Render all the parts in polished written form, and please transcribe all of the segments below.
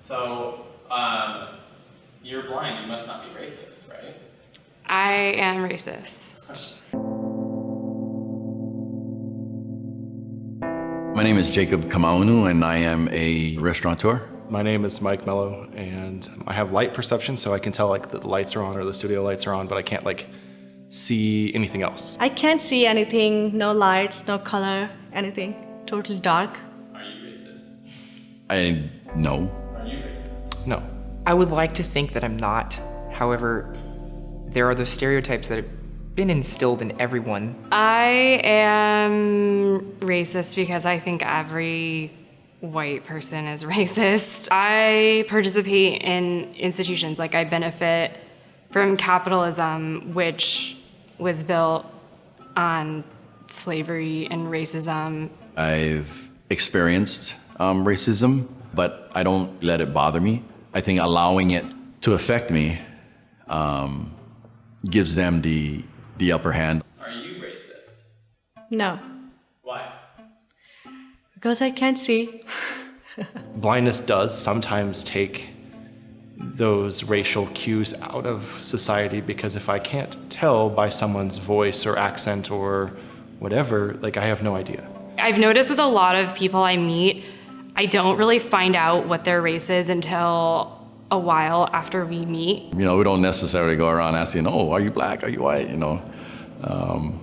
So, you're blind, you must not be racist, right? I am racist. My name is Jacob Kamaunu, and I am a restaurateur. My name is Mike Mello, and I have light perception, so I can tell like that the lights are on or the studio lights are on, but I can't like see anything else. I can't see anything, no lights, no color, anything. Totally dark. Are you racist? I know. Are you racist? No. I would like to think that I'm not. However, there are those stereotypes that have been instilled in everyone. I am racist because I think every white person is racist. I participate in institutions, like I benefit from capitalism, which was built on slavery and racism. I've experienced racism, but I don't let it bother me. I think allowing it to affect me gives them the upper hand. Are you racist? No, Why? because I can't see. Blindness does sometimes take those racial cues out of society, because if I can't tell by someone's voice or accent or whatever, like I have no idea. I've noticed with a lot of people I meet, I don't really find out what their race is until a while after we meet. You know, we don't necessarily go around asking, oh, are you black, are you white, you know.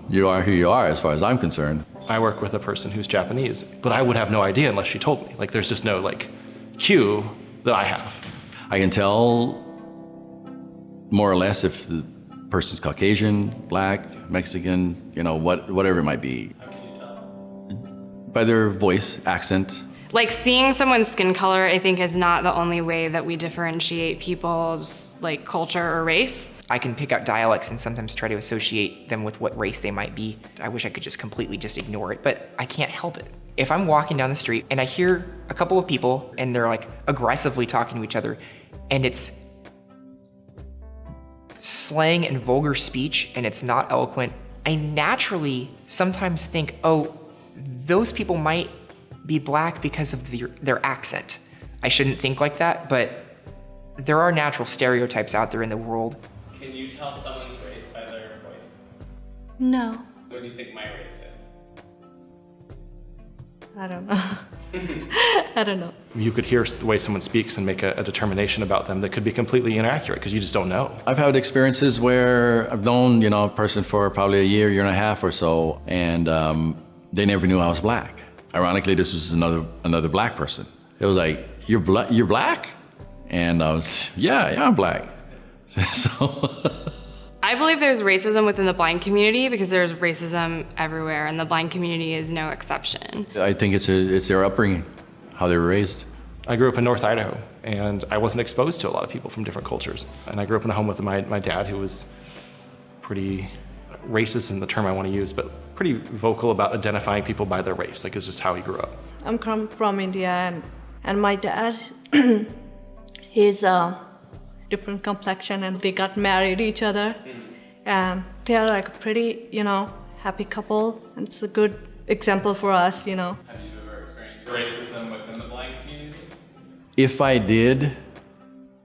You are who you are as far as I'm concerned. I work with a person who's Japanese, but I would have no idea unless she told me. Like there's just no like cue that I have. I can tell more or less if the person's Caucasian, black, Mexican, you know, whatever it might be. How can you tell? By their voice, accent. Like seeing someone's skin color, I think, is not the only way that we differentiate people's like culture or race. I can pick out dialects and sometimes try to associate them with what race they might be. I wish I could just completely just ignore it, but I can't help it. If I'm walking down the street and I hear a couple of people and they're like aggressively talking to each other, and it's slang and vulgar speech and it's not eloquent, I naturally sometimes think, oh, those people might be black because of their accent. I shouldn't think like that, but there are natural stereotypes out there in the world. Can you tell someone's race by their voice? No, What do you think my race is? I don't know. I don't know. You could hear the way someone speaks and make a determination about them that could be completely inaccurate because you just don't know. I've had experiences where I've known, you know, a person for probably a year and a half or so, and they never knew I was black. Ironically, this was another black person. It was like, you're black? And I was, yeah, I'm black. So I believe there's racism within the blind community because there's racism everywhere, and the blind community is no exception. I think it's their upbringing, how they were raised. I grew up in North Idaho, and I wasn't exposed to a lot of people from different cultures. And I grew up in a home with my dad, who was pretty racist in the term I want to use, but pretty vocal about identifying people by their race. Like, it's just how he grew up. I'm from India, and my dad, he's a different complexion, and they got married each other, and they're like a pretty, you know, happy couple, and it's a good example for us, you know. Have you ever experienced racism within the blind community? If I did,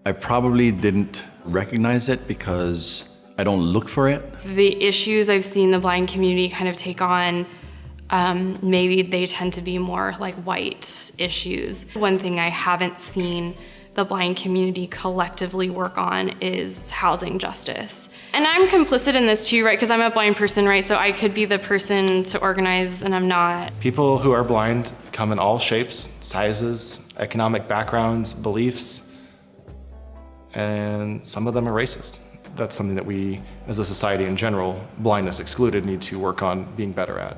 I probably didn't recognize it because I don't look for it. The issues I've seen the blind community kind of take on, maybe they tend to be more like white issues. One thing I haven't seen the blind community collectively work on is housing justice. And I'm complicit in this too, right? Because I'm a blind person, right? So I could be the person to organize, and I'm not. People who are blind come in all shapes, sizes, economic backgrounds, beliefs, and some of them are racist. That's something that we, as a society in general, blindness excluded, need to work on being better at.